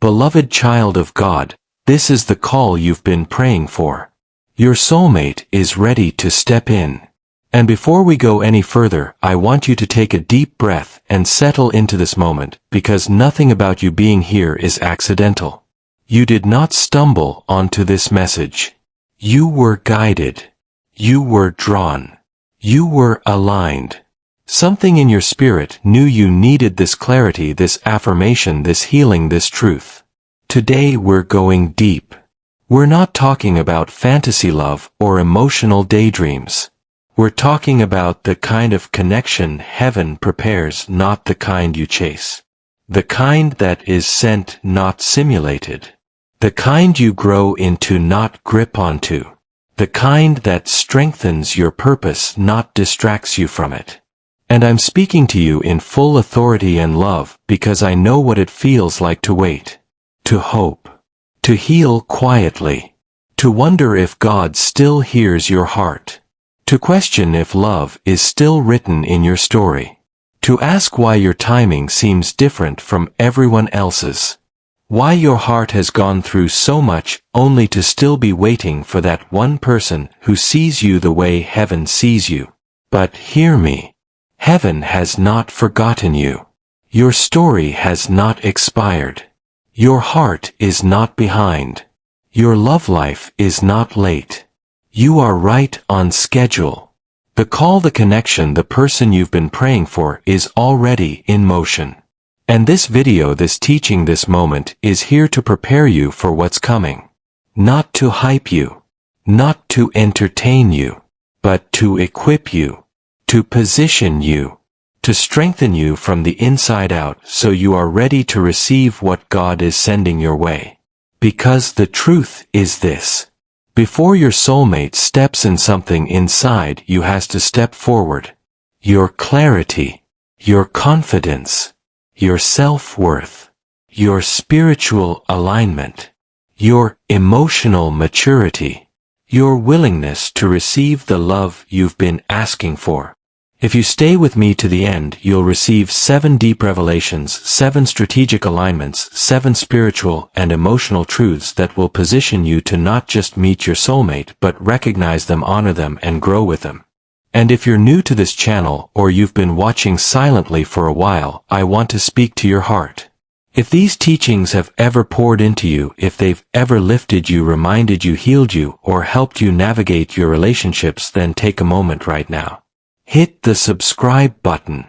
Beloved child of God, this is the call you've been praying for. Your soulmate is ready to step in. And before we go any further, I want you to take a deep breath and settle into this moment, because nothing about you being here is accidental. You did not stumble onto this message. You were guided. You were drawn. You were aligned. Something in your spirit knew you needed this clarity, this affirmation, this healing, this truth. Today we're going deep. We're not talking about fantasy love or emotional daydreams. We're talking about the kind of connection heaven prepares, not the kind you chase. The kind that is sent, not simulated. The kind you grow into, not grip onto. The kind that strengthens your purpose, not distracts you from it. And I'm speaking to you in full authority and love, because I know what it feels like to wait, to hope, to heal quietly, to wonder if God still hears your heart, to question if love is still written in your story, to ask why your timing seems different from everyone else's, why your heart has gone through so much only to still be waiting for that one person who sees you the way heaven sees you. But hear me. Heaven has not forgotten you. Your story has not expired. Your heart is not behind. Your love life is not late. You are right on schedule. The call, the connection, the person you've been praying for is already in motion. And this video, this teaching, this moment is here to prepare you for what's coming. Not to hype you. Not to entertain you. But to equip you. To position you, to strengthen you from the inside out so you are ready to receive what God is sending your way. Because the truth is this. Before your soulmate steps in, something inside you has to step forward. Your clarity, your confidence, your self-worth, your spiritual alignment, your emotional maturity, your willingness to receive the love you've been asking for. If you stay with me to the end, you'll receive 7 deep revelations, 7 strategic alignments, 7 spiritual and emotional truths that will position you to not just meet your soulmate, but recognize them, honor them, and grow with them. And if you're new to this channel, or you've been watching silently for a while, I want to speak to your heart. If these teachings have ever poured into you, if they've ever lifted you, reminded you, healed you, or helped you navigate your relationships, then take a moment right now. Hit the subscribe button.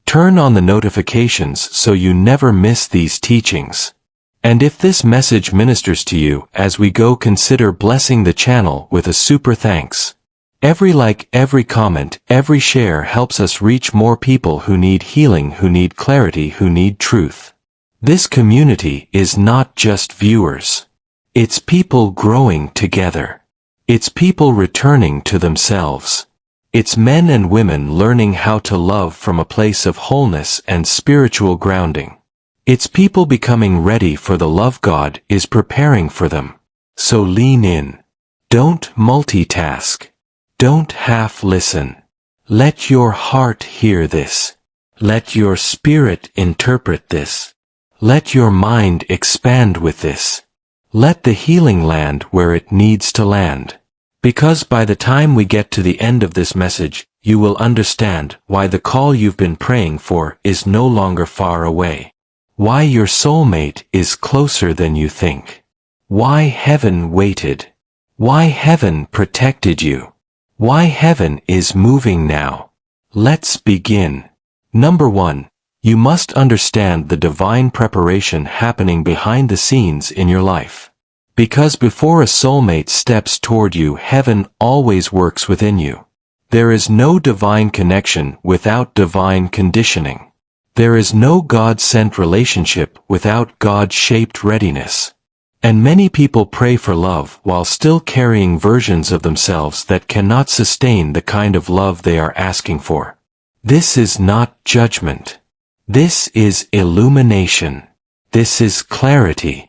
Turn on the notifications so you never miss these teachings. And if this message ministers to you as we go, consider blessing the channel with a super thanks. Every like, every comment, every share helps us reach more people who need healing, who need clarity, who need truth. This community is not just viewers. It's people growing together. It's people returning to themselves. It's men and women learning how to love from a place of wholeness and spiritual grounding. It's people becoming ready for the love God is preparing for them. So lean in. Don't multitask. Don't half listen. Let your heart hear this. Let your spirit interpret this. Let your mind expand with this. Let the healing land where it needs to land. Because by the time we get to the end of this message, you will understand why the call you've been praying for is no longer far away. Why your soulmate is closer than you think. Why heaven waited. Why heaven protected you. Why heaven is moving now. Let's begin. Number 1. You must understand the divine preparation happening behind the scenes in your life. Because before a soulmate steps toward you, heaven always works within you. There is no divine connection without divine conditioning. There is no God-sent relationship without God-shaped readiness. And many people pray for love while still carrying versions of themselves that cannot sustain the kind of love they are asking for. This is not judgment. This is illumination. This is clarity.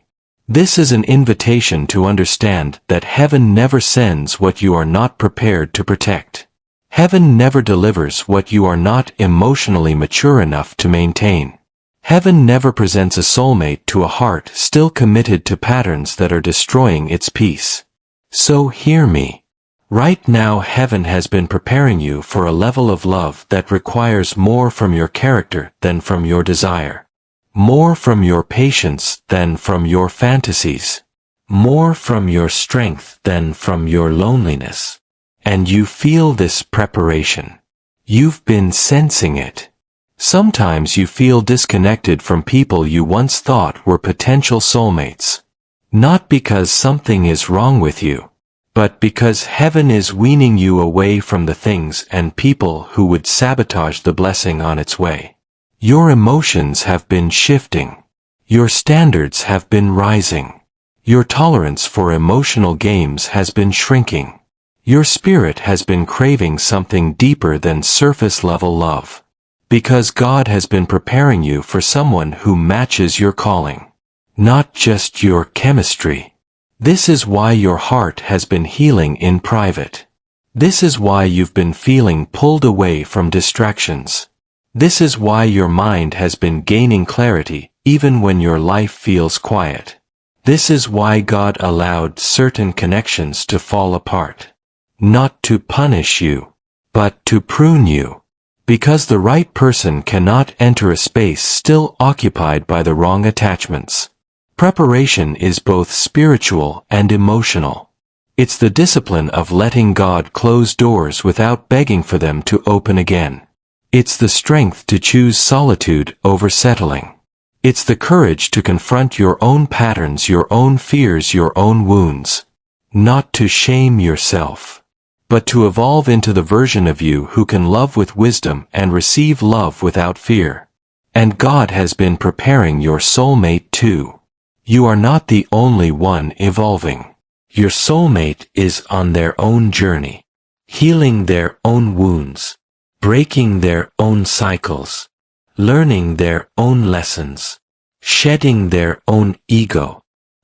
This is an invitation to understand that heaven never sends what you are not prepared to protect. Heaven never delivers what you are not emotionally mature enough to maintain. Heaven never presents a soulmate to a heart still committed to patterns that are destroying its peace. So hear me. Right now heaven has been preparing you for a level of love that requires more from your character than from your desire. More from your patience than from your fantasies. More from your strength than from your loneliness. And you feel this preparation. You've been sensing it. Sometimes you feel disconnected from people you once thought were potential soulmates. Not because something is wrong with you, but because heaven is weaning you away from the things and people who would sabotage the blessing on its way. Your emotions have been shifting. Your standards have been rising. Your tolerance for emotional games has been shrinking. Your spirit has been craving something deeper than surface-level love. Because God has been preparing you for someone who matches your calling. Not just your chemistry. This is why your heart has been healing in private. This is why you've been feeling pulled away from distractions. This is why your mind has been gaining clarity even when your life feels quiet. This is why God allowed certain connections to fall apart. Not to punish you, but to prune you. Because the right person cannot enter a space still occupied by the wrong attachments. Preparation is both spiritual and emotional. It's the discipline of letting God close doors without begging for them to open again. It's the strength to choose solitude over settling. It's the courage to confront your own patterns, your own fears, your own wounds. Not to shame yourself, but to evolve into the version of you who can love with wisdom and receive love without fear. And God has been preparing your soulmate too. You are not the only one evolving. Your soulmate is on their own journey, healing their own wounds, breaking their own cycles, learning their own lessons, shedding their own ego,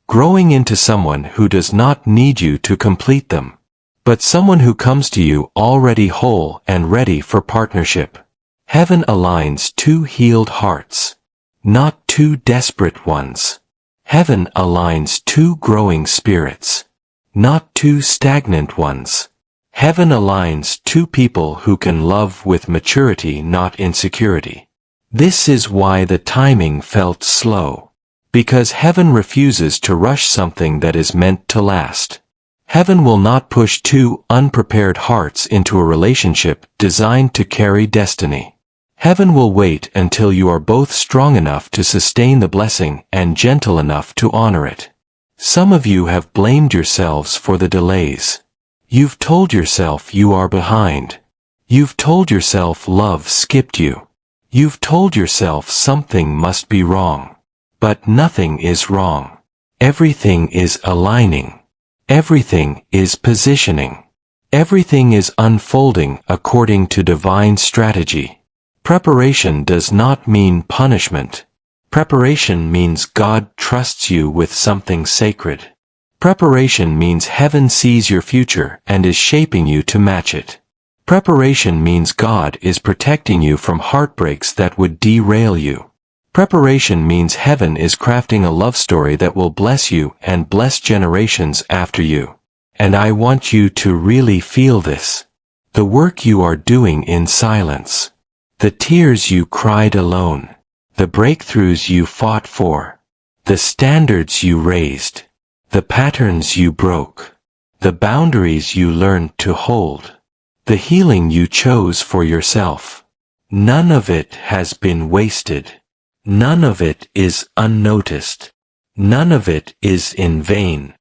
growing into someone who does not need you to complete them, but someone who comes to you already whole and ready for partnership. Heaven aligns two healed hearts, not two desperate ones. Heaven aligns two growing spirits, not two stagnant ones. Heaven aligns two people who can love with maturity, not insecurity. This is why the timing felt slow. Because heaven refuses to rush something that is meant to last. Heaven will not push two unprepared hearts into a relationship designed to carry destiny. Heaven will wait until you are both strong enough to sustain the blessing and gentle enough to honor it. Some of you have blamed yourselves for the delays. You've told yourself you are behind. You've told yourself love skipped you. You've told yourself something must be wrong. But nothing is wrong. Everything is aligning. Everything is positioning. Everything is unfolding according to divine strategy. Preparation does not mean punishment. Preparation means God trusts you with something sacred. Preparation means heaven sees your future and is shaping you to match it. Preparation means God is protecting you from heartbreaks that would derail you. Preparation means heaven is crafting a love story that will bless you and bless generations after you. And I want you to really feel this. The work you are doing in silence. The tears you cried alone. The breakthroughs you fought for. The standards you raised. The patterns you broke. The boundaries you learned to hold. The healing you chose for yourself. None of it has been wasted. None of it is unnoticed. None of it is in vain.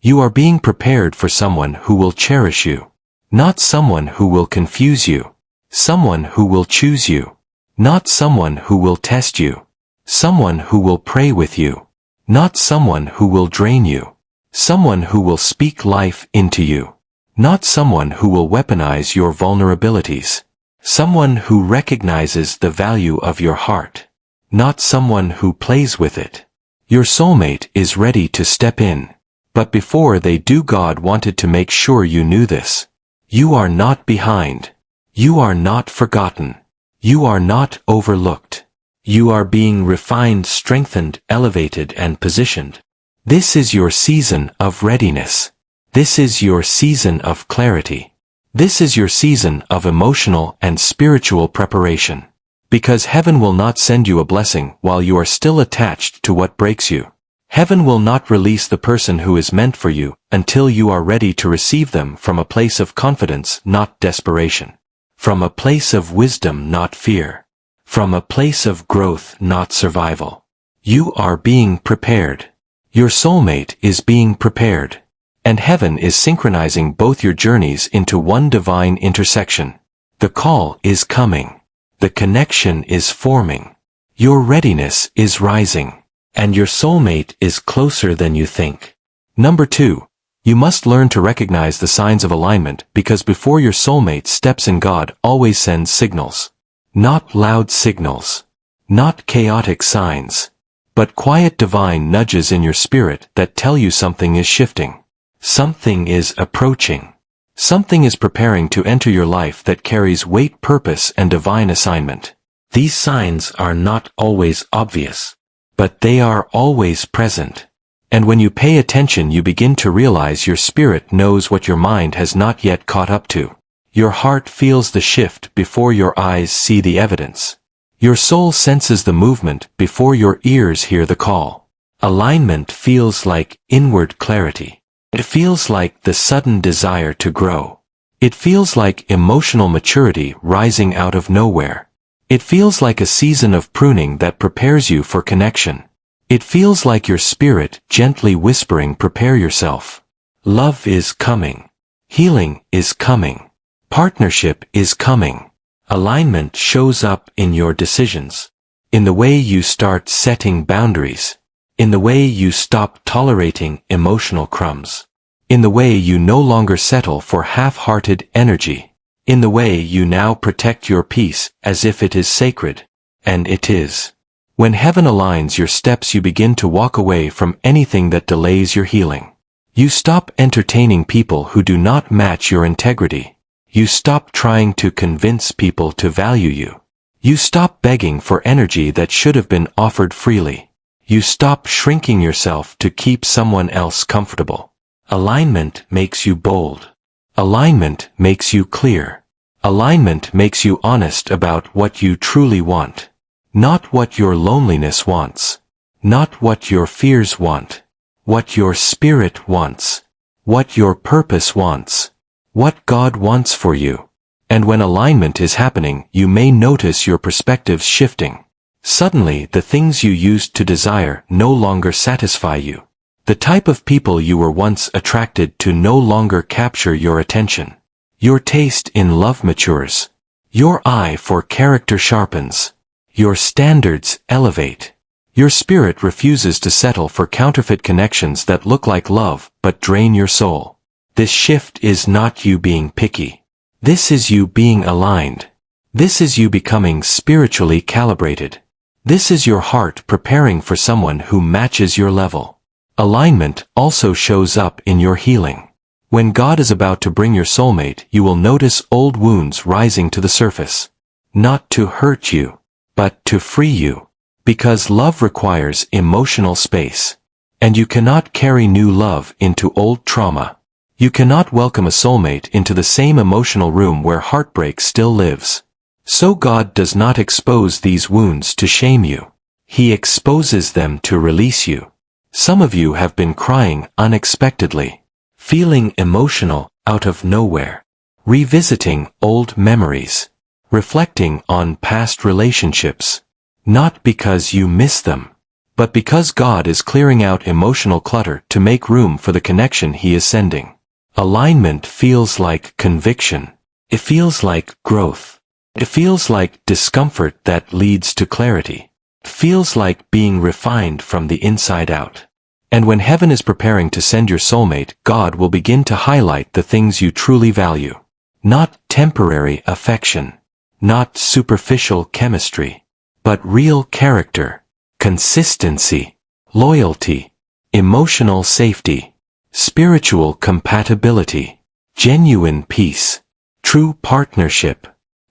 You are being prepared for someone who will cherish you. Not someone who will confuse you. Someone who will choose you. Not someone who will test you. Someone who will pray with you. Not someone who will drain you. Someone who will speak life into you. Not someone who will weaponize your vulnerabilities. Someone who recognizes the value of your heart. Not someone who plays with it. Your soulmate is ready to step in. But before they do, God wanted to make sure you knew this. You are not behind. You are not forgotten. You are not overlooked. You are being refined, strengthened, elevated, and positioned. This is your season of readiness. This is your season of clarity. This is your season of emotional and spiritual preparation. Because heaven will not send you a blessing while you are still attached to what breaks you. Heaven will not release the person who is meant for you until you are ready to receive them from a place of confidence, not desperation. From a place of wisdom, not fear. From a place of growth, not survival. You are being prepared. Your soulmate is being prepared. And heaven is synchronizing both your journeys into one divine intersection. The call is coming. The connection is forming. Your readiness is rising. And your soulmate is closer than you think. Number 2. You must learn to recognize the signs of alignment, because before your soulmate steps in, God always sends signals. Not loud signals. Not chaotic signs. But quiet divine nudges in your spirit that tell you something is shifting. Something is approaching. Something is preparing to enter your life that carries weight, purpose, and divine assignment. These signs are not always obvious, but they are always present. And when you pay attention, you begin to realize your spirit knows what your mind has not yet caught up to. Your heart feels the shift before your eyes see the evidence. Your soul senses the movement before your ears hear the call. Alignment feels like inward clarity. It feels like the sudden desire to grow. It feels like emotional maturity rising out of nowhere. It feels like a season of pruning that prepares you for connection. It feels like your spirit gently whispering, prepare yourself. Love is coming. Healing is coming. Partnership is coming. Alignment shows up in your decisions. In the way you start setting boundaries. In the way you stop tolerating emotional crumbs. In the way you no longer settle for half-hearted energy. In the way you now protect your peace as if it is sacred. And it is. When heaven aligns your steps, you begin to walk away from anything that delays your healing. You stop entertaining people who do not match your integrity. You stop trying to convince people to value you. You stop begging for energy that should have been offered freely. You stop shrinking yourself to keep someone else comfortable. Alignment makes you bold. Alignment makes you clear. Alignment makes you honest about what you truly want. Not what your loneliness wants. Not what your fears want. What your spirit wants. What your purpose wants. What God wants for you. And when alignment is happening, you may notice your perspectives shifting. Suddenly, the things you used to desire no longer satisfy you. The type of people you were once attracted to no longer capture your attention. Your taste in love matures. Your eye for character sharpens. Your standards elevate. Your spirit refuses to settle for counterfeit connections that look like love but drain your soul. This shift is not you being picky. This is you being aligned. This is you becoming spiritually calibrated. This is your heart preparing for someone who matches your level. Alignment also shows up in your healing. When God is about to bring your soulmate, you will notice old wounds rising to the surface. Not to hurt you, but to free you. Because love requires emotional space. And you cannot carry new love into old trauma. You cannot welcome a soulmate into the same emotional room where heartbreak still lives. So God does not expose these wounds to shame you. He exposes them to release you. Some of you have been crying unexpectedly, feeling emotional out of nowhere, revisiting old memories, reflecting on past relationships, not because you miss them, but because God is clearing out emotional clutter to make room for the connection He is sending. Alignment feels like conviction. It feels like growth. It feels like discomfort that leads to clarity. It feels like being refined from the inside out. And when heaven is preparing to send your soulmate, God will begin to highlight the things you truly value. Not temporary affection. Not superficial chemistry. But real character. Consistency. Loyalty. Emotional safety. Spiritual compatibility. Genuine peace. True partnership.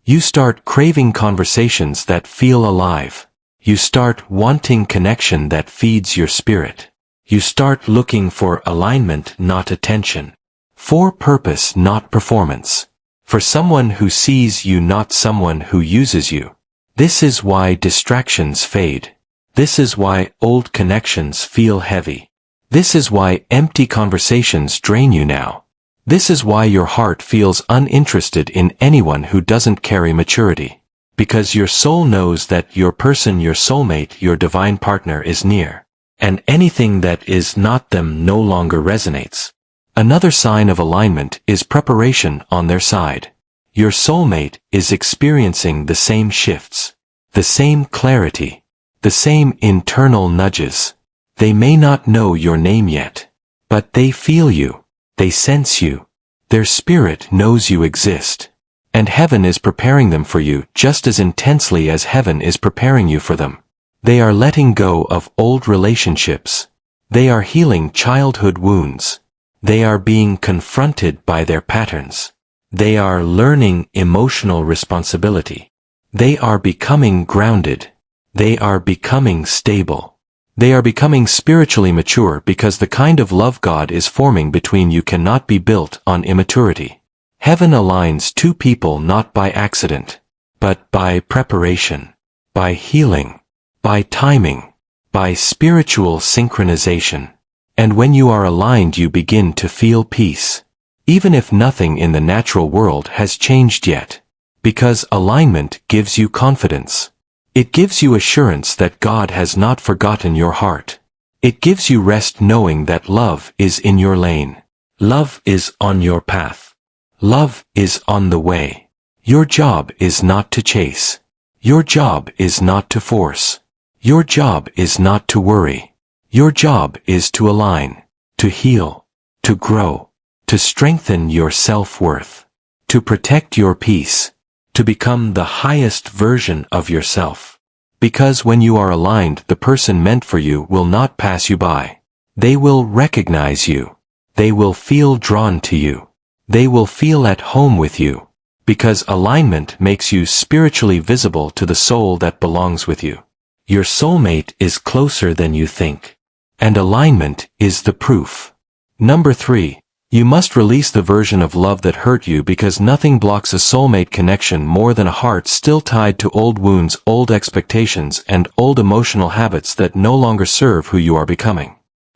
You start craving conversations that feel alive. You start wanting connection that feeds your spirit. You start looking for alignment, not attention. For purpose, not performance. For someone who sees you, not someone who uses you. This is why distractions fade. This is why old connections feel heavy. This is why empty conversations drain you now. This is why your heart feels uninterested in anyone who doesn't carry maturity. Because your soul knows that your person, your soulmate, your divine partner is near. And anything that is not them no longer resonates. Another sign of alignment is preparation on their side. Your soulmate is experiencing the same shifts, the same clarity, the same internal nudges. They may not know your name yet, but they feel you, they sense you. Their spirit knows you exist. And heaven is preparing them for you just as intensely as heaven is preparing you for them. They are letting go of old relationships. They are healing childhood wounds. They are being confronted by their patterns. They are learning emotional responsibility. They are becoming grounded. They are becoming stable. They are becoming spiritually mature because the kind of love God is forming between you cannot be built on immaturity. Heaven aligns two people not by accident, but by preparation, by healing, by timing, by spiritual synchronization. And when you are aligned, you begin to feel peace, even if nothing in the natural world has changed yet. Because alignment gives you confidence. It gives you assurance that God has not forgotten your heart. It gives you rest knowing that love is in your lane. Love is on your path. Love is on the way. Your job is not to chase. Your job is not to force. Your job is not to worry. Your job is to align, to heal, to grow, to strengthen your self-worth, to protect your peace, to become the highest version of yourself. Because when you are aligned, the person meant for you will not pass you by. They will recognize you. They will feel drawn to you. They will feel at home with you. Because alignment makes you spiritually visible to the soul that belongs with you. Your soulmate is closer than you think. And alignment is the proof. Number 3. You must release the version of love that hurt you, because nothing blocks a soulmate connection more than a heart still tied to old wounds, old expectations, and old emotional habits that no longer serve who you are becoming.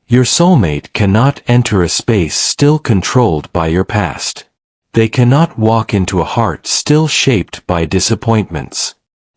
Your soulmate cannot enter a space still controlled by your past. They cannot walk into a heart still shaped by disappointments.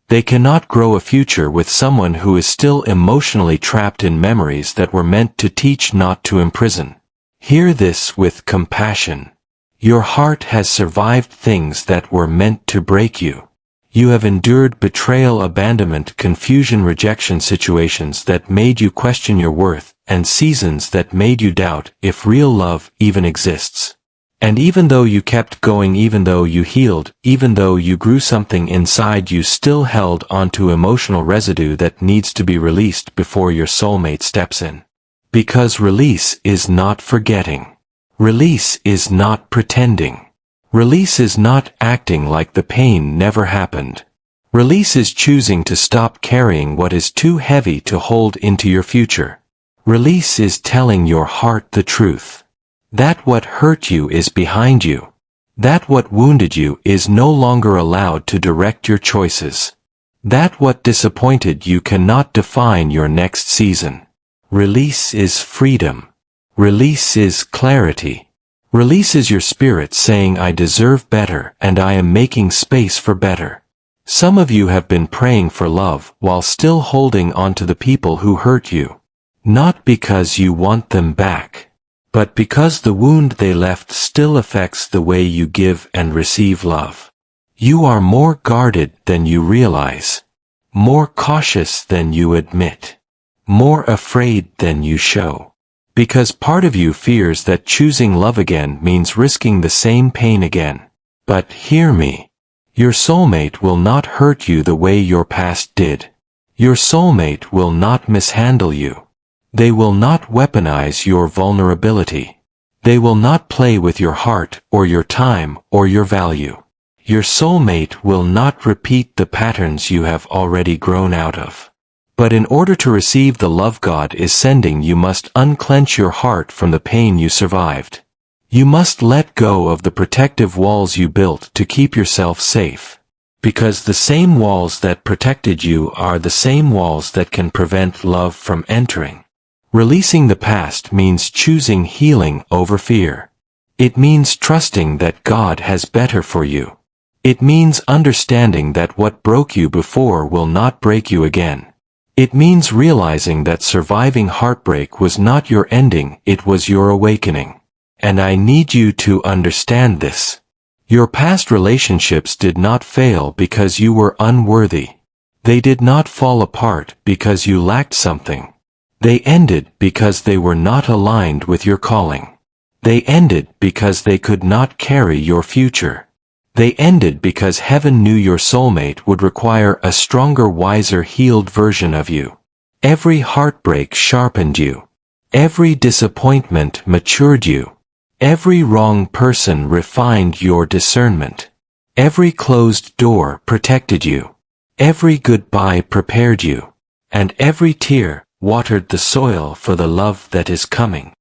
They cannot grow a future with someone who is still emotionally trapped in memories that were meant to teach, not to imprison. Hear this with compassion. Your heart has survived things that were meant to break you. You have endured betrayal, abandonment, confusion, rejection, situations that made you question your worth, and seasons that made you doubt if real love even exists. And even though you kept going, even though you healed, even though you grew, something inside you still held onto emotional residue that needs to be released before your soulmate steps in. Because release is not forgetting. Release is not pretending. Release is not acting like the pain never happened. Release is choosing to stop carrying what is too heavy to hold into your future. Release is telling your heart the truth. That what hurt you is behind you. That what wounded you is no longer allowed to direct your choices. That what disappointed you cannot define your next season. Release is freedom. Release is clarity. Release is your spirit saying, I deserve better and I am making space for better. Some of you have been praying for love while still holding on to the people who hurt you. Not because you want them back, but because the wound they left still affects the way you give and receive love. You are more guarded than you realize, more cautious than you admit, more afraid than you show. Because part of you fears that choosing love again means risking the same pain again. But hear me. Your soulmate will not hurt you the way your past did. Your soulmate will not mishandle you. They will not weaponize your vulnerability. They will not play with your heart or your time or your value. Your soulmate will not repeat the patterns you have already grown out of. But in order to receive the love God is sending, you must unclench your heart from the pain you survived. You must let go of the protective walls you built to keep yourself safe. Because the same walls that protected you are the same walls that can prevent love from entering. Releasing the past means choosing healing over fear. It means trusting that God has better for you. It means understanding that what broke you before will not break you again. It means realizing that surviving heartbreak was not your ending, it was your awakening. And I need you to understand this. Your past relationships did not fail because you were unworthy. They did not fall apart because you lacked something. They ended because they were not aligned with your calling. They ended because they could not carry your future. They ended because heaven knew your soulmate would require a stronger, wiser, healed version of you. Every heartbreak sharpened you. Every disappointment matured you. Every wrong person refined your discernment. Every closed door protected you. Every goodbye prepared you. And every tear watered the soil for the love that is coming.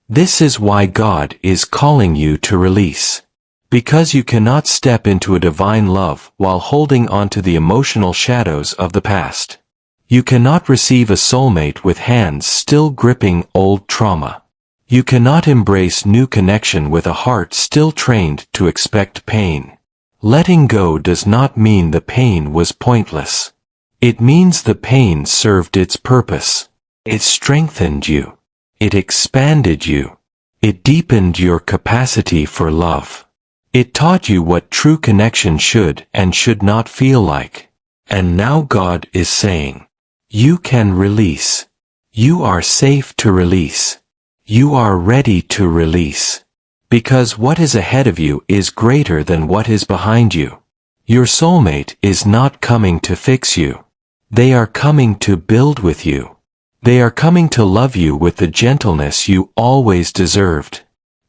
This is why God is calling you to release. Because you cannot step into a divine love while holding on to the emotional shadows of the past. You cannot receive a soulmate with hands still gripping old trauma. You cannot embrace new connection with a heart still trained to expect pain. Letting go does not mean the pain was pointless. It means the pain served its purpose. It strengthened you. It expanded you. It deepened your capacity for love. It taught you what true connection should and should not feel like. And now God is saying, you can release. You are safe to release. You are ready to release. Because what is ahead of you is greater than what is behind you. Your soulmate is not coming to fix you. They are coming to build with you. They are coming to love you with the gentleness you always deserved.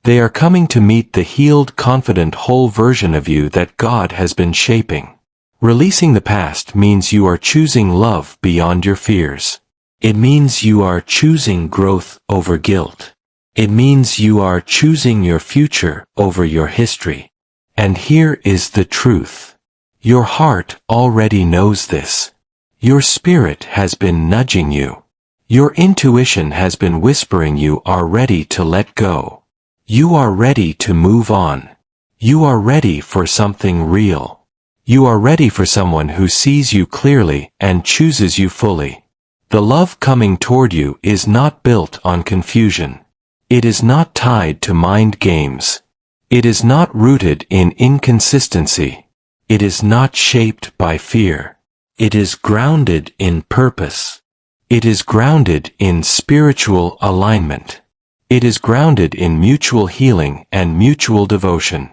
They are coming to meet the healed, confident, whole version of you that God has been shaping. Releasing the past means you are choosing love beyond your fears. It means you are choosing growth over guilt. It means you are choosing your future over your history. And here is the truth. Your heart already knows this. Your spirit has been nudging you. Your intuition has been whispering you are ready to let go. You are ready to move on. You are ready for something real. You are ready for someone who sees you clearly and chooses you fully. The love coming toward you is not built on confusion. It is not tied to mind games. It is not rooted in inconsistency. It is not shaped by fear. It is grounded in purpose. It is grounded in spiritual alignment. It is grounded in mutual healing and mutual devotion.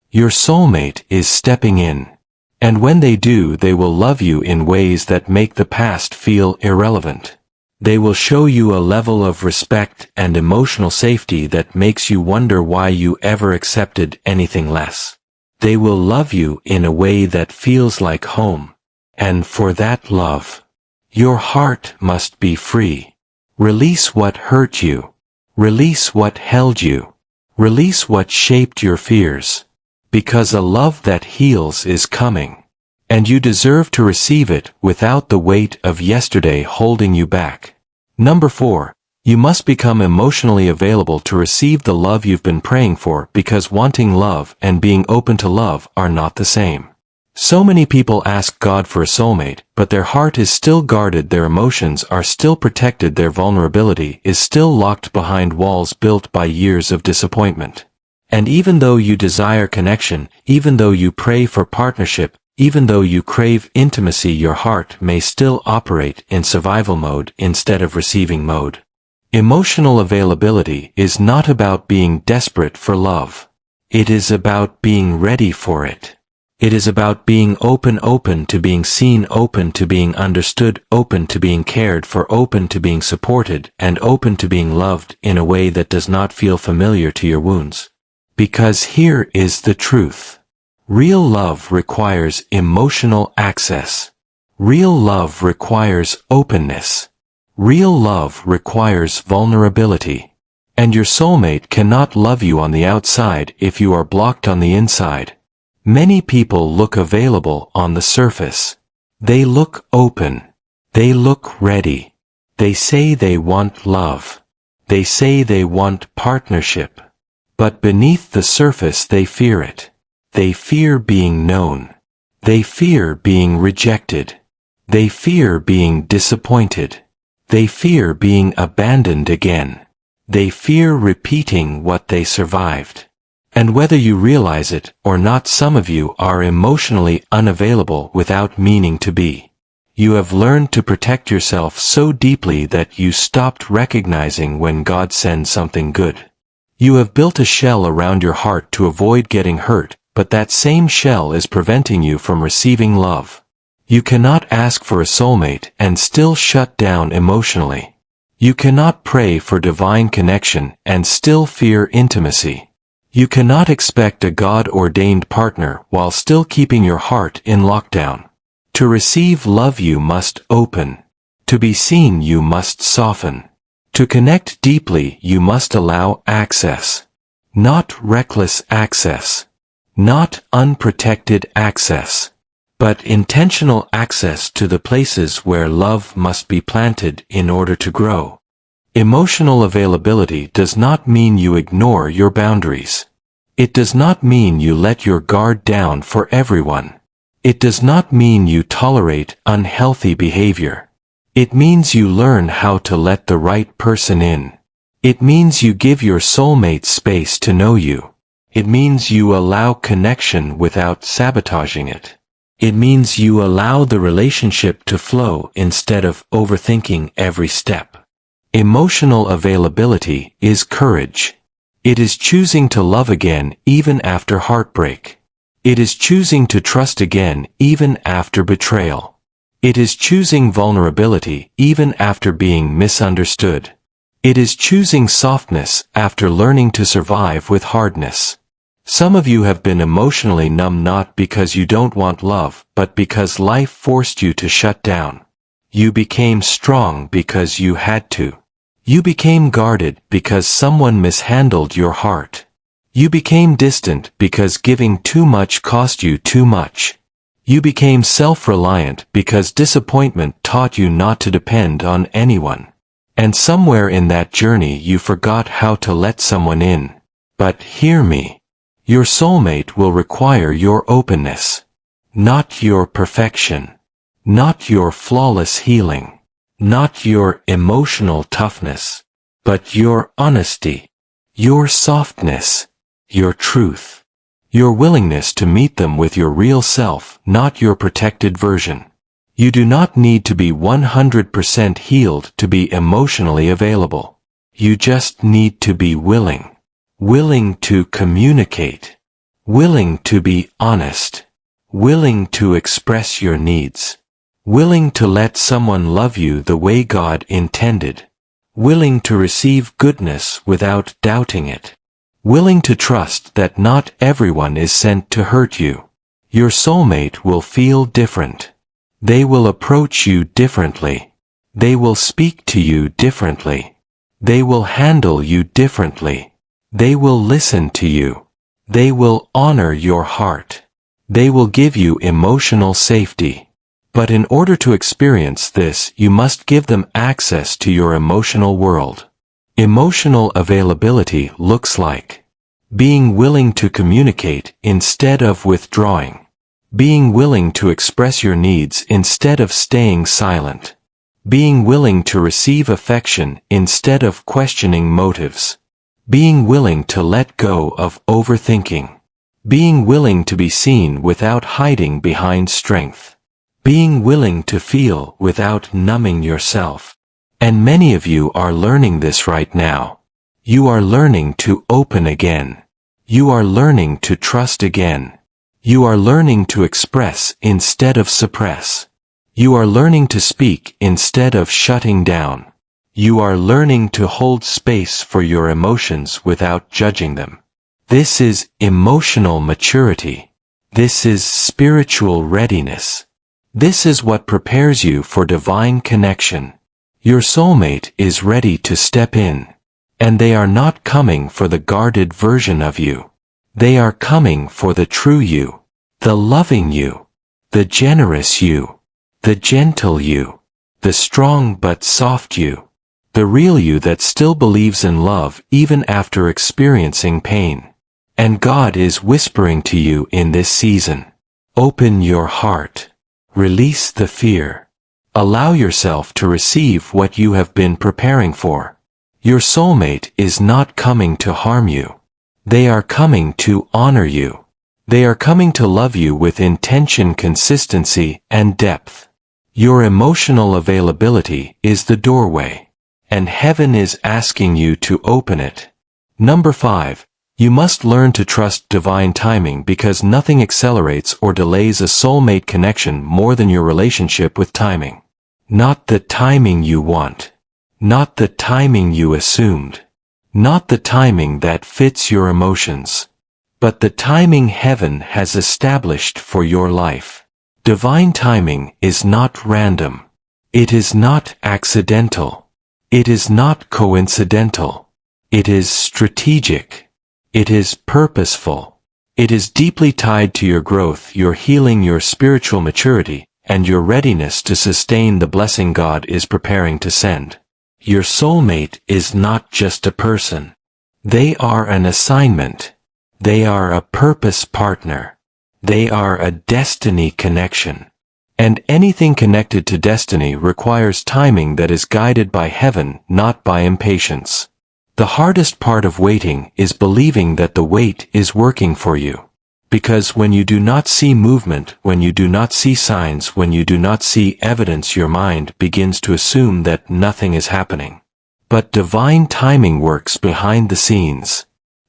Your soulmate is stepping in. And when they do, they will love you in ways that make the past feel irrelevant. They will show you a level of respect and emotional safety that makes you wonder why you ever accepted anything less. They will love you in a way that feels like home. And for that love, your heart must be free. Release what hurt you. Release what held you. Release what shaped your fears. Because a love that heals is coming. And you deserve to receive it without the weight of yesterday holding you back. Number 4. You must become emotionally available to receive the love you've been praying for, because wanting love and being open to love are not the same. So many people ask God for a soulmate, but their heart is still guarded, their emotions are still protected, their vulnerability is still locked behind walls built by years of disappointment. And even though you desire connection, even though you pray for partnership, even though you crave intimacy, your heart may still operate in survival mode instead of receiving mode. Emotional availability is not about being desperate for love. It is about being ready for it. It is about being open to being seen, open to being understood, open to being cared for, open to being supported, and open to being loved in a way that does not feel familiar to your wounds. Because here is the truth. Real love requires emotional access. Real love requires openness. Real love requires vulnerability. And your soulmate cannot love you on the outside if you are blocked on the inside. Many people look available on the surface. They look open. They look ready. They say they want love. They say they want partnership. But beneath the surface they fear it. They fear being known. They fear being rejected. They fear being disappointed. They fear being abandoned again. They fear repeating what they survived. And whether you realize it or not, some of you are emotionally unavailable without meaning to be. You have learned to protect yourself so deeply that you stopped recognizing when God sends something good. You have built a shell around your heart to avoid getting hurt, but that same shell is preventing you from receiving love. You cannot ask for a soulmate and still shut down emotionally. You cannot pray for divine connection and still fear intimacy. You cannot expect a God-ordained partner while still keeping your heart in lockdown. To receive love you must open. To be seen you must soften. To connect deeply you must allow access. Not reckless access. Not unprotected access. But intentional access to the places where love must be planted in order to grow. Emotional availability does not mean you ignore your boundaries. It does not mean you let your guard down for everyone. It does not mean you tolerate unhealthy behavior. It means you learn how to let the right person in. It means you give your soulmate space to know you. It means you allow connection without sabotaging it. It means you allow the relationship to flow instead of overthinking every step. Emotional availability is courage. It is choosing to love again even after heartbreak. It is choosing to trust again even after betrayal. It is choosing vulnerability even after being misunderstood. It is choosing softness after learning to survive with hardness. Some of you have been emotionally numb not because you don't want love, but because life forced you to shut down. You became strong because you had to. You became guarded because someone mishandled your heart. You became distant because giving too much cost you too much. You became self-reliant because disappointment taught you not to depend on anyone. And somewhere in that journey you forgot how to let someone in. But hear me. Your soulmate will require your openness. Not your perfection. Not your flawless healing. Not your emotional toughness. But your honesty. Your softness. Your truth. Your willingness to meet them with your real self, not your protected version. You do not need to be 100% healed to be emotionally available. You just need to be willing. Willing to communicate. Willing to be honest. Willing to express your needs. Willing to let someone love you the way God intended. Willing to receive goodness without doubting it. Willing to trust that not everyone is sent to hurt you. Your soulmate will feel different. They will approach you differently. They will speak to you differently. They will handle you differently. They will listen to you. They will honor your heart. They will give you emotional safety. But in order to experience this, you must give them access to your emotional world. Emotional availability looks like being willing to communicate instead of withdrawing. Being willing to express your needs instead of staying silent. Being willing to receive affection instead of questioning motives. Being willing to let go of overthinking. Being willing to be seen without hiding behind strength. Being willing to feel without numbing yourself. And many of you are learning this right now. You are learning to open again. You are learning to trust again. You are learning to express instead of suppress. You are learning to speak instead of shutting down. You are learning to hold space for your emotions without judging them. This is emotional maturity. This is spiritual readiness. This is what prepares you for divine connection. Your soulmate is ready to step in. And they are not coming for the guarded version of you. They are coming for the true you, the loving you, the generous you, the gentle you, the strong but soft you, the real you that still believes in love even after experiencing pain. And God is whispering to you in this season. Open your heart. Release the fear. Allow yourself to receive what you have been preparing for. Your soulmate is not coming to harm you. They are coming to honor you. They are coming to love you with intention, consistency, and depth. Your emotional availability is the doorway, and heaven is asking you to open it. Number 5. You must learn to trust divine timing because nothing accelerates or delays a soulmate connection more than your relationship with timing. Not the timing you want. Not the timing you assumed. Not the timing that fits your emotions. But the timing heaven has established for your life. Divine timing is not random. It is not accidental. It is not coincidental. It is strategic. It is purposeful. It is deeply tied to your growth, your healing, your spiritual maturity, and your readiness to sustain the blessing God is preparing to send. Your soulmate is not just a person. They are an assignment. They are a purpose partner. They are a destiny connection. And anything connected to destiny requires timing that is guided by heaven, not by impatience. The hardest part of waiting is believing that the wait is working for you. Because when you do not see movement, when you do not see signs, when you do not see evidence, your mind begins to assume that nothing is happening. But divine timing works behind the scenes.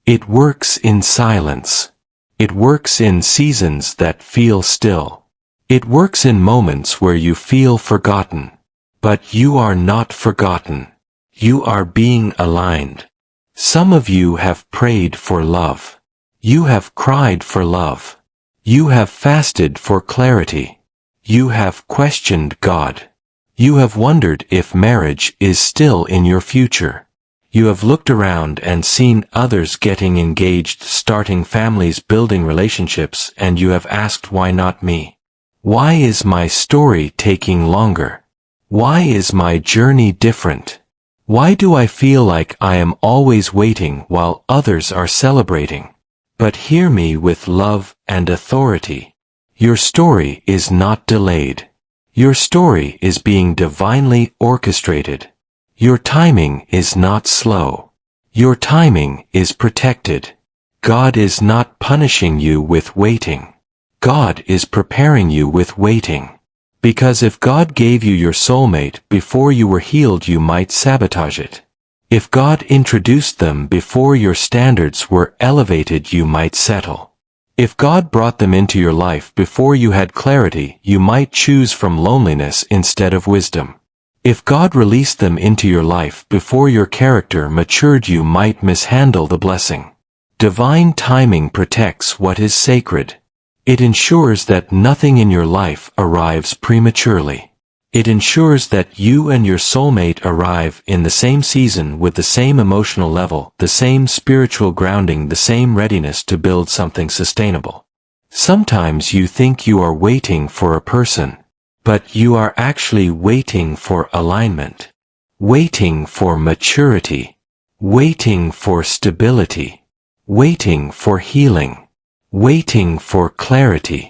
It works in silence. It works in seasons that feel still. It works in moments where you feel forgotten. But you are not forgotten. You are being aligned. Some of you have prayed for love. You have cried for love. You have fasted for clarity. You have questioned God. You have wondered if marriage is still in your future. You have looked around and seen others getting engaged, starting families, building relationships, and you have asked, why not me? Why is my story taking longer? Why is my journey different? Why do I feel like I am always waiting while others are celebrating? But hear me with love and authority. Your story is not delayed. Your story is being divinely orchestrated. Your timing is not slow. Your timing is protected. God is not punishing you with waiting. God is preparing you with waiting. Because if God gave you your soulmate before you were healed, you might sabotage it. If God introduced them before your standards were elevated, you might settle. If God brought them into your life before you had clarity, you might choose from loneliness instead of wisdom. If God released them into your life before your character matured, you might mishandle the blessing. Divine timing protects what is sacred. It ensures that nothing in your life arrives prematurely. It ensures that you and your soulmate arrive in the same season with the same emotional level, the same spiritual grounding, the same readiness to build something sustainable. Sometimes you think you are waiting for a person, but you are actually waiting for alignment, waiting for maturity, waiting for stability, waiting for healing, waiting for clarity.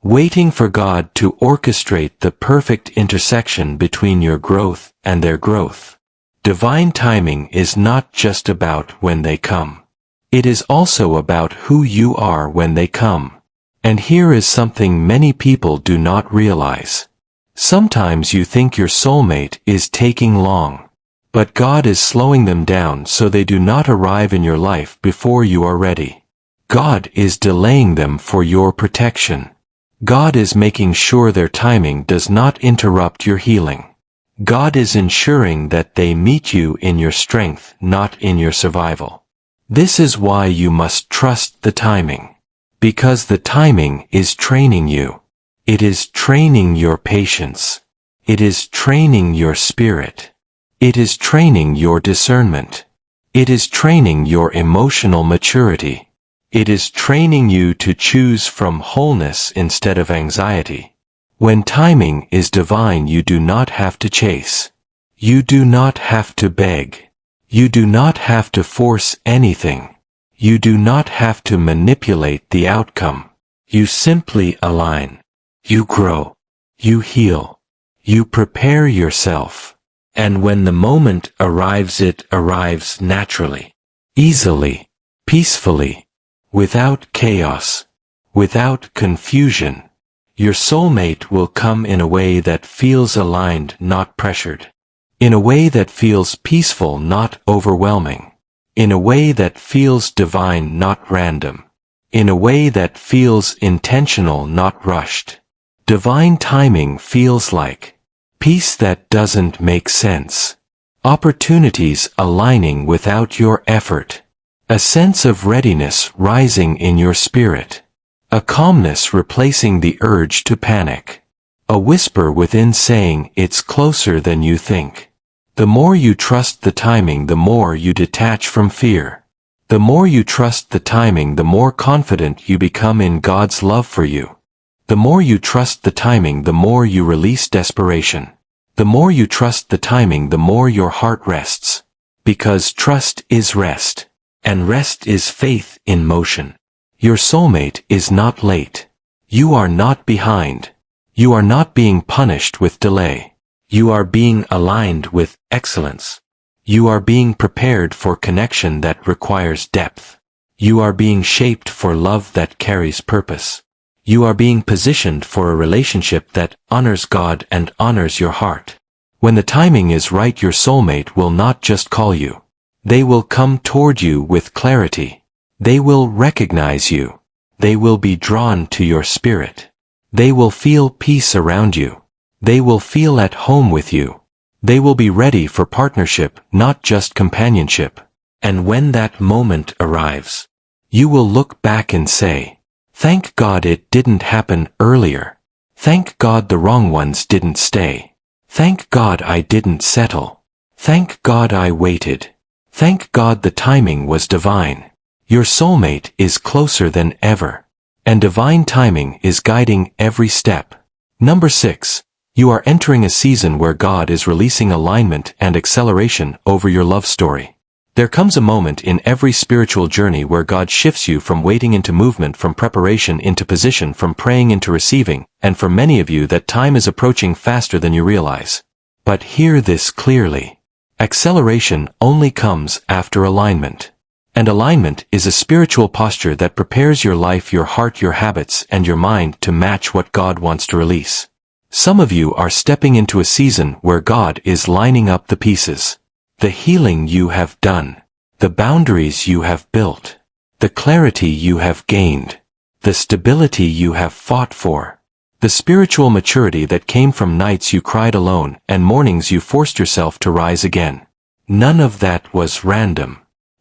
Waiting for God to orchestrate the perfect intersection between your growth and their growth. Divine timing is not just about when they come. It is also about who you are when they come. And here is something many people do not realize. Sometimes you think your soulmate is taking long, but God is slowing them down so they do not arrive in your life before you are ready. God is delaying them for your protection. God is making sure their timing does not interrupt your healing. God is ensuring that they meet you in your strength, not in your survival. This is why you must trust the timing. Because the timing is training you. It is training your patience. It is training your spirit. It is training your discernment. It is training your emotional maturity. It is training you to choose from wholeness instead of anxiety. When timing is divine, you do not have to chase. You do not have to beg. You do not have to force anything. You do not have to manipulate the outcome. You simply align. You grow. You heal. You prepare yourself. And when the moment arrives, it arrives naturally, easily, peacefully, without chaos, without confusion. Your soulmate will come in a way that feels aligned, not pressured. In a way that feels peaceful, not overwhelming. In a way that feels divine, not random. In a way that feels intentional, not rushed. Divine timing feels like peace that doesn't make sense. Opportunities aligning without your effort. A sense of readiness rising in your spirit. A calmness replacing the urge to panic. A whisper within saying, it's closer than you think. The more you trust the timing, the more you detach from fear. The more you trust the timing, the more confident you become in God's love for you. The more you trust the timing, the more you release desperation. The more you trust the timing, the more your heart rests. Because trust is rest. And rest is faith in motion. Your soulmate is not late. You are not behind. You are not being punished with delay. You are being aligned with excellence. You are being prepared for connection that requires depth. You are being shaped for love that carries purpose. You are being positioned for a relationship that honors God and honors your heart. When the timing is right, your soulmate will not just call you. They will come toward you with clarity. They will recognize you. They will be drawn to your spirit. They will feel peace around you. They will feel at home with you. They will be ready for partnership, not just companionship. And when that moment arrives, you will look back and say, thank God it didn't happen earlier. Thank God the wrong ones didn't stay. Thank God I didn't settle. Thank God I waited. Thank God the timing was divine. Your soulmate is closer than ever. And divine timing is guiding every step. Number 6. You are entering a season where God is releasing alignment and acceleration over your love story. There comes a moment in every spiritual journey where God shifts you from waiting into movement, from preparation into position, from praying into receiving, and for many of you that time is approaching faster than you realize. But hear this clearly. Acceleration only comes after alignment. And alignment is a spiritual posture that prepares your life, your heart, your habits, and your mind to match what God wants to release. Some of you are stepping into a season where God is lining up the pieces. The healing you have done, the boundaries you have built, the clarity you have gained, the stability you have fought for, the spiritual maturity that came from nights you cried alone and mornings you forced yourself to rise again. None of that was random.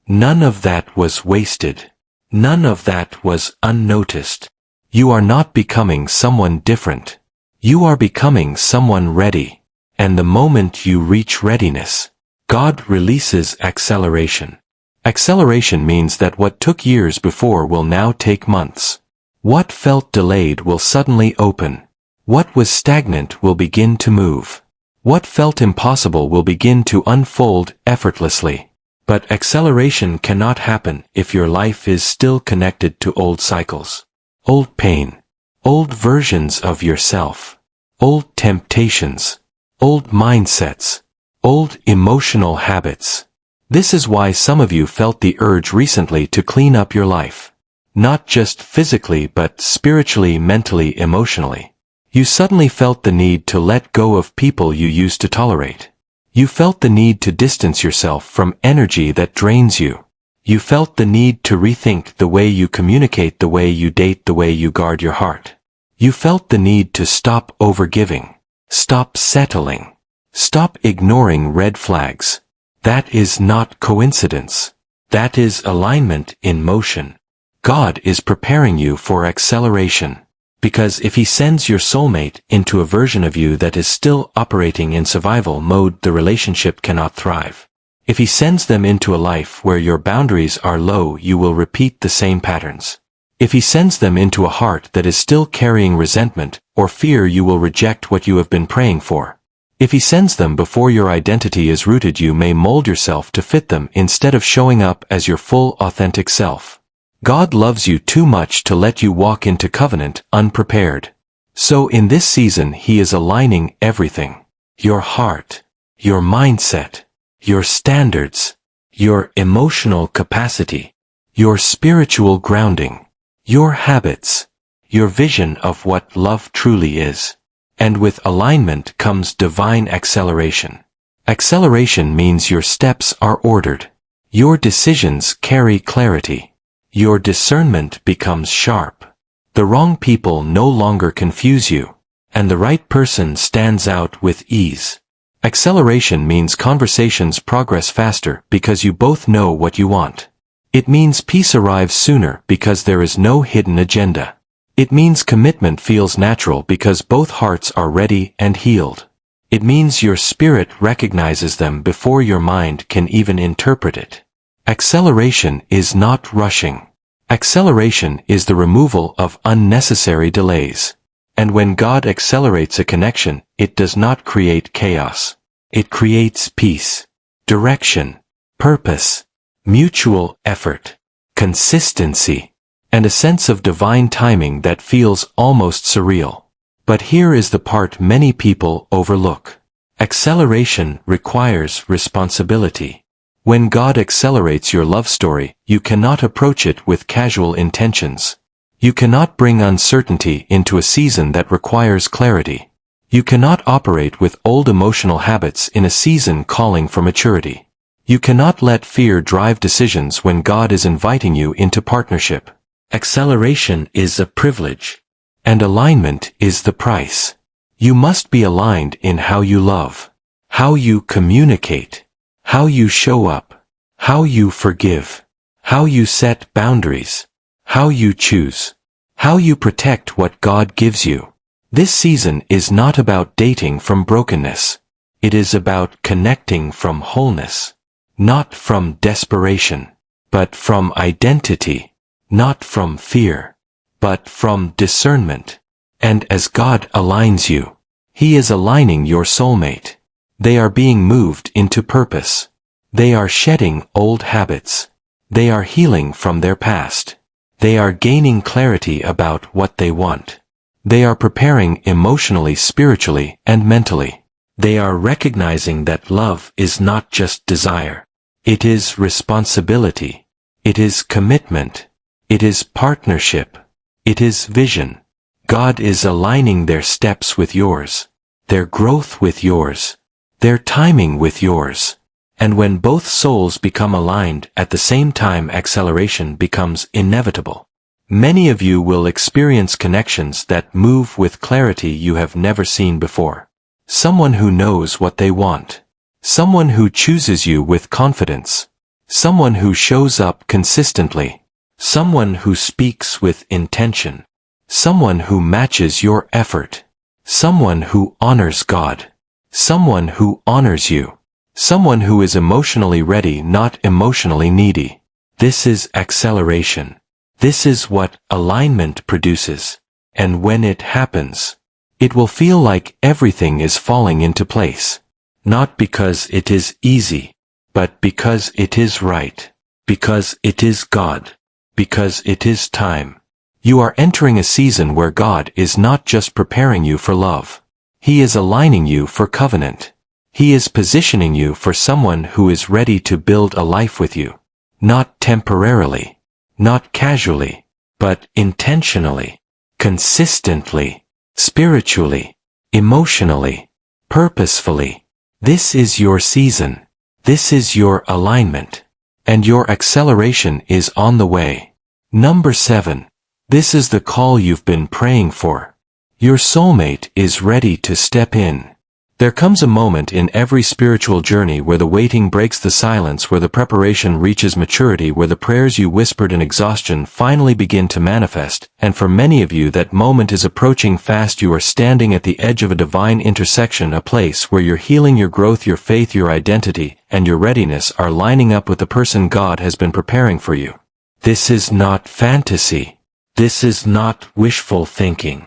None of that was wasted. None of that was unnoticed. You are not becoming someone different. You are becoming someone ready. And the moment you reach readiness, God releases acceleration. Acceleration means that what took years before will now take months. What felt delayed will suddenly open. What was stagnant will begin to move. What felt impossible will begin to unfold effortlessly. But acceleration cannot happen if your life is still connected to old cycles, old pain, old versions of yourself, old temptations, old mindsets, old emotional habits. This is why some of you felt the urge recently to clean up your life. Not just physically but spiritually, mentally, emotionally. You suddenly felt the need to let go of people you used to tolerate. You felt the need to distance yourself from energy that drains you. You felt the need to rethink the way you communicate, the way you date, the way you guard your heart. You felt the need to stop overgiving. Stop settling. Stop ignoring red flags. That is not coincidence. That is alignment in motion. God is preparing you for acceleration. Because if he sends your soulmate into a version of you that is still operating in survival mode, the relationship cannot thrive. If he sends them into a life where your boundaries are low, you will repeat the same patterns. If he sends them into a heart that is still carrying resentment or fear, you will reject what you have been praying for. If he sends them before your identity is rooted, you may mold yourself to fit them instead of showing up as your full, authentic self. God loves you too much to let you walk into covenant unprepared. So in this season, he is aligning everything. Your heart, your mindset, your standards, your emotional capacity, your spiritual grounding, your habits, your vision of what love truly is. And with alignment comes divine acceleration. Acceleration means your steps are ordered. Your decisions carry clarity. Your discernment becomes sharp. The wrong people no longer confuse you, and the right person stands out with ease. Acceleration means conversations progress faster because you both know what you want. It means peace arrives sooner because there is no hidden agenda. It means commitment feels natural because both hearts are ready and healed. It means your spirit recognizes them before your mind can even interpret it. Acceleration is not rushing. Acceleration is the removal of unnecessary delays. And when God accelerates a connection, it does not create chaos. It creates peace, direction, purpose, mutual effort, consistency, and a sense of divine timing that feels almost surreal. But here is the part many people overlook. Acceleration requires responsibility. When God accelerates your love story, you cannot approach it with casual intentions. You cannot bring uncertainty into a season that requires clarity. You cannot operate with old emotional habits in a season calling for maturity. You cannot let fear drive decisions when God is inviting you into partnership. Acceleration is a privilege, and alignment is the price. You must be aligned in how you love, how you communicate, how you show up, how you forgive, how you set boundaries, how you choose, how you protect what God gives you. This season is not about dating from brokenness. It is about connecting from wholeness, not from desperation, but from identity. Not from fear, but from discernment. And as God aligns you, he is aligning your soulmate. They are being moved into purpose. They are shedding old habits. They are healing from their past. They are gaining clarity about what they want. They are preparing emotionally, spiritually, and mentally. They are recognizing that love is not just desire. It is responsibility. It is commitment. It is partnership. It is vision. God is aligning their steps with yours, their growth with yours, their timing with yours. And when both souls become aligned at the same time, acceleration becomes inevitable. Many of you will experience connections that move with clarity you have never seen before. Someone who knows what they want. Someone who chooses you with confidence. Someone who shows up consistently. Someone who speaks with intention. Someone who matches your effort. Someone who honors God. Someone who honors you. Someone who is emotionally ready, not emotionally needy. This is acceleration. This is what alignment produces. And when it happens, it will feel like everything is falling into place. Not because it is easy, but because it is right. Because it is God. Because it is time. You are entering a season where God is not just preparing you for love. He is aligning you for covenant. He is positioning you for someone who is ready to build a life with you. Not temporarily, not casually, but intentionally, consistently, spiritually, emotionally, purposefully. This is your season. This is your alignment. And your acceleration is on the way. Number 7. This is the call you've been praying for. Your soulmate is ready to step in. There comes a moment in every spiritual journey where the waiting breaks the silence, where the preparation reaches maturity, where the prayers you whispered in exhaustion finally begin to manifest, and for many of you that moment is approaching fast. You are standing at the edge of a divine intersection, a place where your healing, your growth, your faith, your identity, and your readiness are lining up with the person God has been preparing for you. This is not fantasy. This is not wishful thinking.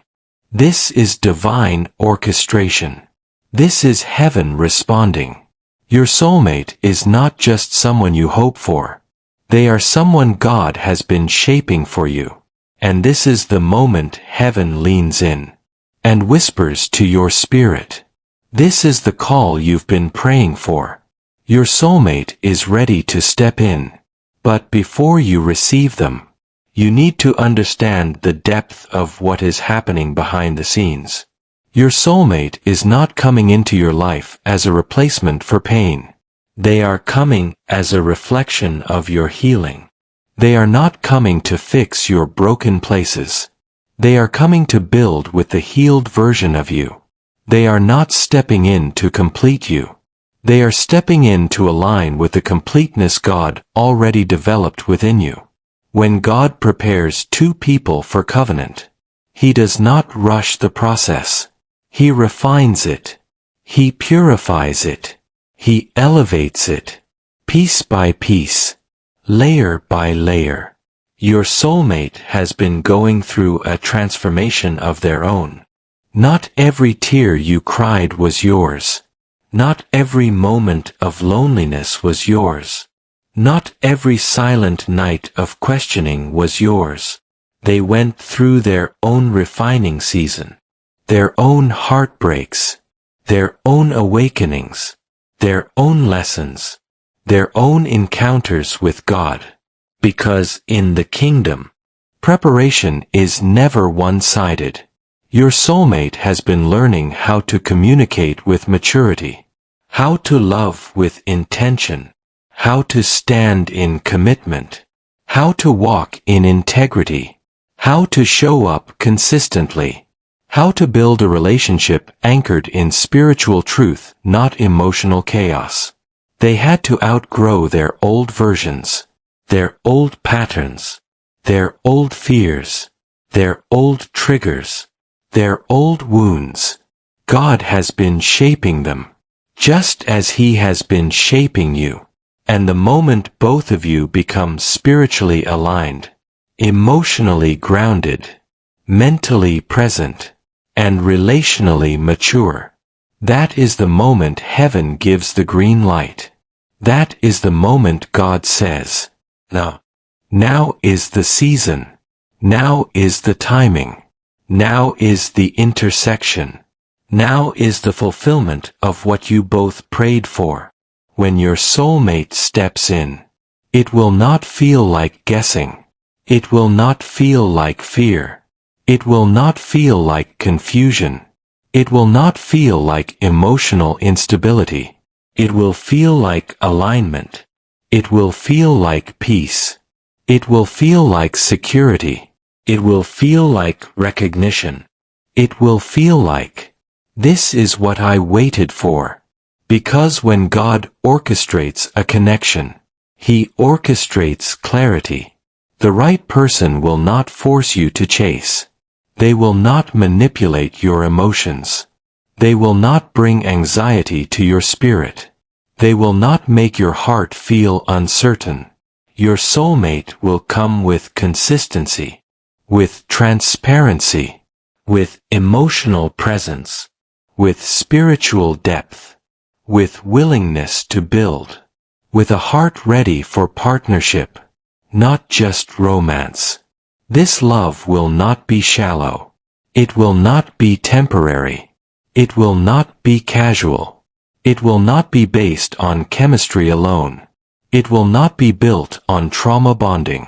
This is divine orchestration. This is heaven responding. Your soulmate is not just someone you hope for. They are someone God has been shaping for you. And this is the moment heaven leans in and whispers to your spirit. This is the call you've been praying for. Your soulmate is ready to step in. But before you receive them, you need to understand the depth of what is happening behind the scenes. Your soulmate is not coming into your life as a replacement for pain. They are coming as a reflection of your healing. They are not coming to fix your broken places. They are coming to build with the healed version of you. They are not stepping in to complete you. They are stepping in to align with the completeness God already developed within you. When God prepares two people for covenant, He does not rush the process. He refines it. He purifies it. He elevates it. Piece by piece. Layer by layer. Your soulmate has been going through a transformation of their own. Not every tear you cried was yours. Not every moment of loneliness was yours. Not every silent night of questioning was yours. They went through their own refining season. Their own heartbreaks, their own awakenings, their own lessons, their own encounters with God. Because in the kingdom, preparation is never one-sided. Your soulmate has been learning how to communicate with maturity, how to love with intention, how to stand in commitment, how to walk in integrity, how to show up consistently. How to build a relationship anchored in spiritual truth, not emotional chaos. They had to outgrow their old versions, their old patterns, their old fears, their old triggers, their old wounds. God has been shaping them, just as He has been shaping you. And the moment both of you become spiritually aligned, emotionally grounded, mentally present, and relationally mature, that is the moment heaven gives the green light. That is the moment God says, "Now. Now is the season. Now is the timing. Now is the intersection. Now is the fulfillment of what you both prayed for." When your soulmate steps in, it will not feel like guessing. It will not feel like fear. It will not feel like confusion. It will not feel like emotional instability. It will feel like alignment. It will feel like peace. It will feel like security. It will feel like recognition. It will feel like, "This is what I waited for." Because when God orchestrates a connection, He orchestrates clarity. The right person will not force you to chase. They will not manipulate your emotions. They will not bring anxiety to your spirit. They will not make your heart feel uncertain. Your soulmate will come with consistency, with transparency, with emotional presence, with spiritual depth, with willingness to build, with a heart ready for partnership, not just romance. This love will not be shallow. It will not be temporary. It will not be casual. It will not be based on chemistry alone. It will not be built on trauma bonding.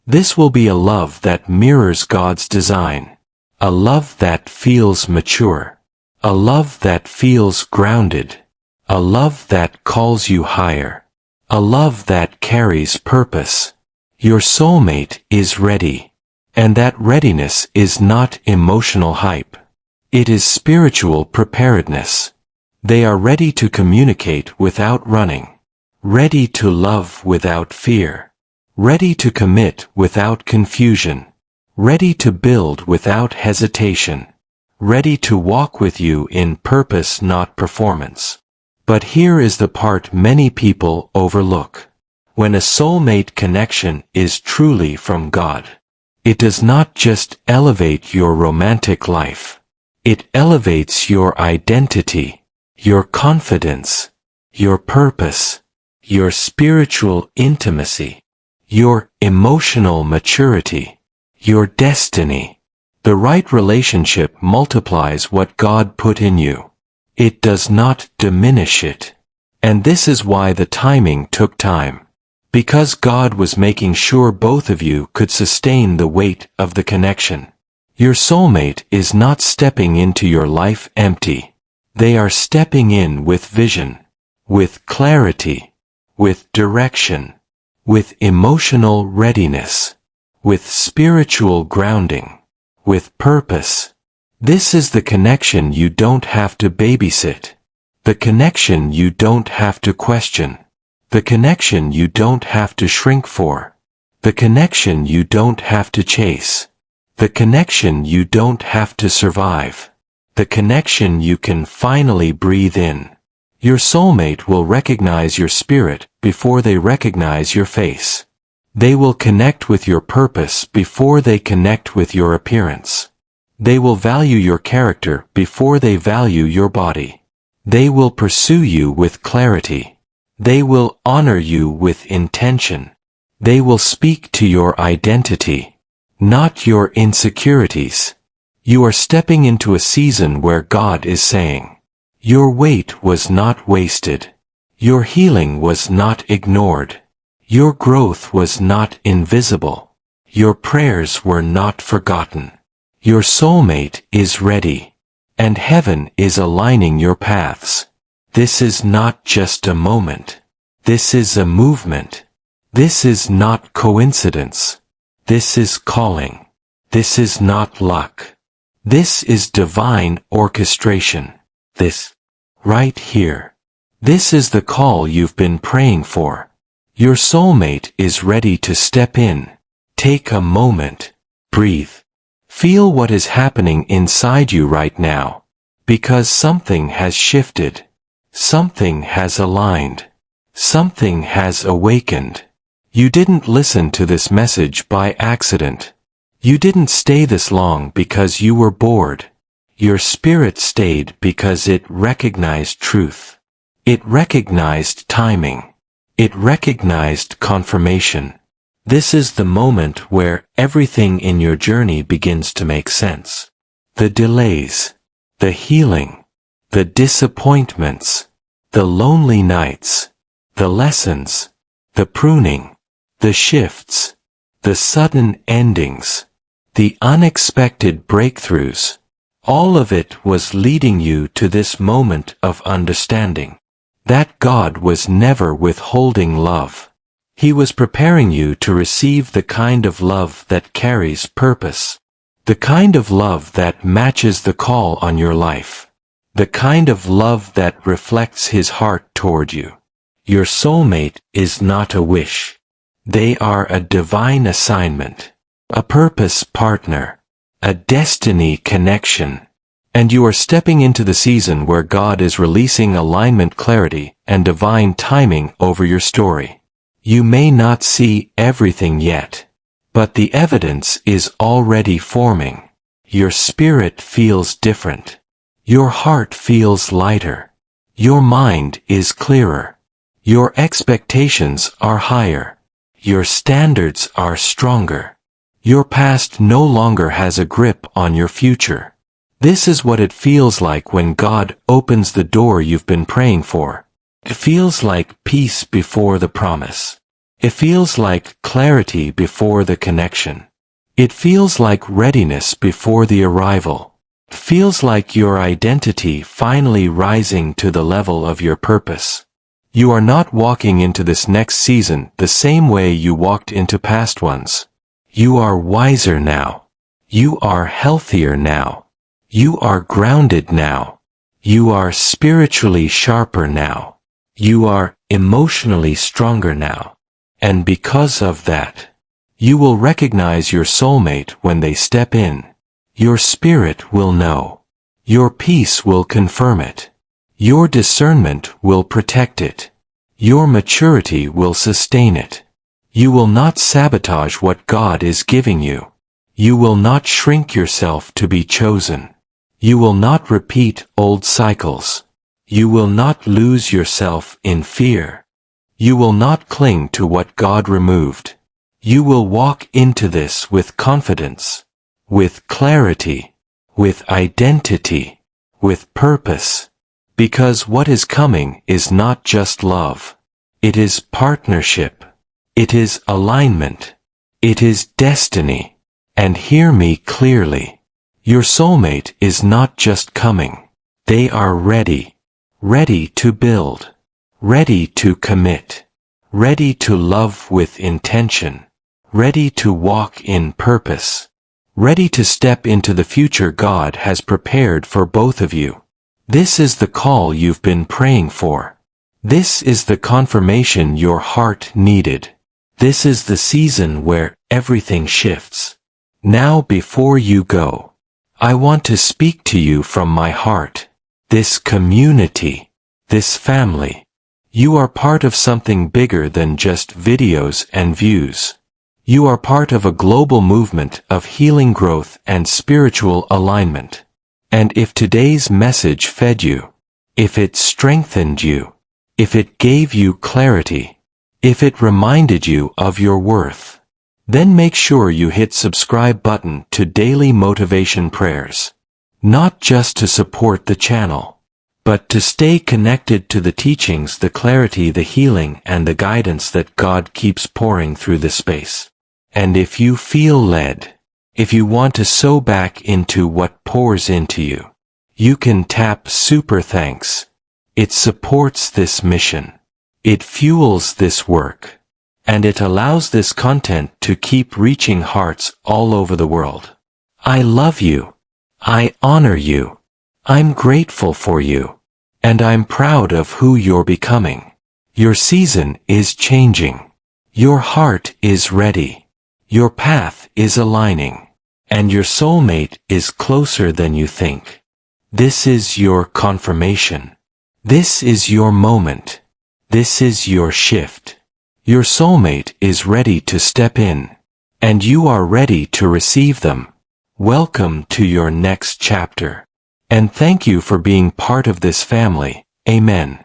This will be a love that mirrors God's design. A love that feels mature. A love that feels grounded. A love that calls you higher. A love that carries purpose. Your soulmate is ready. And that readiness is not emotional hype. It is spiritual preparedness. They are ready to communicate without running, ready to love without fear, ready to commit without confusion, ready to build without hesitation, ready to walk with you in purpose, not performance. But here is the part many people overlook. When a soulmate connection is truly from God, it does not just elevate your romantic life. It elevates your identity, your confidence, your purpose, your spiritual intimacy, your emotional maturity, your destiny. The right relationship multiplies what God put in you. It does not diminish it. And this is why the timing took time. Because God was making sure both of you could sustain the weight of the connection. Your soulmate is not stepping into your life empty. They are stepping in with vision, with clarity, with direction, with emotional readiness, with spiritual grounding, with purpose. This is the connection you don't have to babysit. The connection you don't have to question. The connection you don't have to shrink for. The connection you don't have to chase. The connection you don't have to survive. The connection you can finally breathe in. Your soulmate will recognize your spirit before they recognize your face. They will connect with your purpose before they connect with your appearance. They will value your character before they value your body. They will pursue you with clarity. They will honor you with intention. They will speak to your identity, not your insecurities. You are stepping into a season where God is saying, your wait was not wasted. Your healing was not ignored. Your growth was not invisible. Your prayers were not forgotten. Your soulmate is ready, and heaven is aligning your paths. This is not just a moment. This is a movement. This is not coincidence. This is calling. This is not luck. This is divine orchestration. This, right here. This is the call you've been praying for. Your soulmate is ready to step in. Take a moment. Breathe. Feel what is happening inside you right now. Because something has shifted. Something has aligned. Something has awakened. You didn't listen to this message by accident. You didn't stay this long because you were bored. Your spirit stayed because it recognized truth. It recognized timing. It recognized confirmation. This is the moment where everything in your journey begins to make sense. The delays, the healing, the disappointments, the lonely nights, the lessons, the pruning, the shifts, the sudden endings, the unexpected breakthroughs. All of it was leading you to this moment of understanding that God was never withholding love. He was preparing you to receive the kind of love that carries purpose, the kind of love that matches the call on your life, the kind of love that reflects His heart toward you. Your soulmate is not a wish. They are a divine assignment, a purpose partner, a destiny connection. And you are stepping into the season where God is releasing alignment, clarity, and divine timing over your story. You may not see everything yet, but the evidence is already forming. Your spirit feels different. Your heart feels lighter. Your mind is clearer. Your expectations are higher. Your standards are stronger. Your past no longer has a grip on your future. This is what it feels like when God opens the door you've been praying for. It feels like peace before the promise. It feels like clarity before the connection. It feels like readiness before the arrival. It feels like your identity finally rising to the level of your purpose. You are not walking into this next season the same way you walked into past ones. You are wiser now. You are healthier now. You are grounded now. You are spiritually sharper now. You are emotionally stronger now. And because of that, you will recognize your soulmate when they step in. Your spirit will know. Your peace will confirm it. Your discernment will protect it. Your maturity will sustain it. You will not sabotage what God is giving you. You will not shrink yourself to be chosen. You will not repeat old cycles. You will not lose yourself in fear. You will not cling to what God removed. You will walk into this with confidence, with clarity, with identity, with purpose. Because what is coming is not just love. It is partnership. It is alignment. It is destiny. And hear me clearly. Your soulmate is not just coming. They are ready. Ready to build. Ready to commit. Ready to love with intention. Ready to walk in purpose. Ready to step into the future God has prepared for both of you. This is the call you've been praying for. This is the confirmation your heart needed. This is the season where everything shifts. Now before you go, I want to speak to you from my heart. This community, this family. You are part of something bigger than just videos and views. You are part of a global movement of healing growth and spiritual alignment. And if today's message fed you, if it strengthened you, if it gave you clarity, if it reminded you of your worth, then make sure you hit subscribe button to Daily Motivation Prayers. Not just to support the channel, but to stay connected to the teachings, the clarity, the healing, and the guidance that God keeps pouring through the space. And if you feel led, if you want to sow back into what pours into you, you can tap Super Thanks. It supports this mission. It fuels this work. And it allows this content to keep reaching hearts all over the world. I love you. I honor you. I'm grateful for you. And I'm proud of who you're becoming. Your season is changing. Your heart is ready. Your path is aligning. And your soulmate is closer than you think. This is your confirmation. This is your moment. This is your shift. Your soulmate is ready to step in. And you are ready to receive them. Welcome to your next chapter. And thank you for being part of this family. Amen.